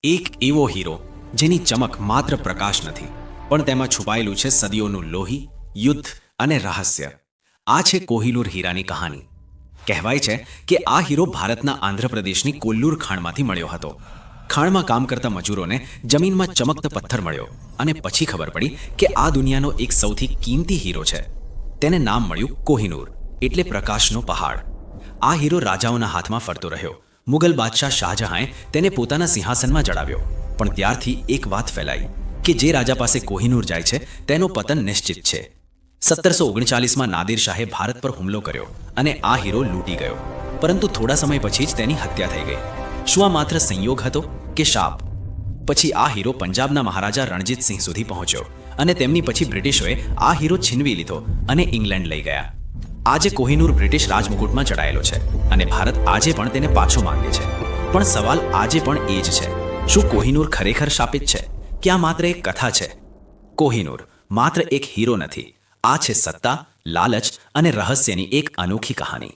એક એવો હીરો જેની ચમક માત્ર પ્રકાશ નથી, પણ તેમાં છુપાયેલું છે સદીઓનું લોહી, યુદ્ધ અને રહસ્ય. આ છે કોહિનૂર હીરાની કહાની. કહેવાય છે કે આ હીરો ભારતના આંધ્રપ્રદેશની કોલ્લુર ખાણમાંથી મળ્યો હતો. ખાણમાં કામ કરતા મજૂરોને જમીનમાં ચમકતો પથ્થર મળ્યો અને પછી ખબર પડી કે આ દુનિયાનો એક સૌથી કિંમતી હીરો છે. તેને નામ મળ્યું કોહિનૂર, એટલે પ્રકાશનો પહાડ. આ હીરો રાજાઓના હાથમાં ફરતો રહ્યો. મુગલ બાદશાહ શાહજહાંએ તેને પોતાના સિંહાસનમાં જડાવ્યો. પણ ત્યારથી એક વાત ફેલાઈ કે જે રાજા પાસે કોહિનૂર જાય છે તેનો પતન નિશ્ચિત છે. 1739માં નાદિર શાહે ભારત પર હુમલો કર્યો અને આ હીરો લૂંટી ગયો. પરંતુ થોડા સમય પછી જ તેની હત્યા થઈ ગઈ. શું આ માત્ર સંયોગ હતો કે શાપ? પછી આ હીરો પંજાબના મહારાજા રણજીતસિંહ સુધી પહોંચ્યો અને તેમની પછી બ્રિટિશોએ આ હીરો છીનવી લીધો અને ઇંગ્લેન્ડ લઈ ગયા. આજે કોહિનૂર બ્રિટિશ રાજમુકુટમાં જડાયેલો છે અને ભારત આજે પણ તેને પાછો માંગે છે. પણ સવાલ આજે પણ એ જ છે, શું કોહિનૂર ખરેખર શાપિત છે કે આ માત્ર એક કથા છે? કોહિનૂર માત્ર એક હીરો નથી, આ છે સત્તા, લાલચ અને રહસ્યની એક અનોખી કહાની.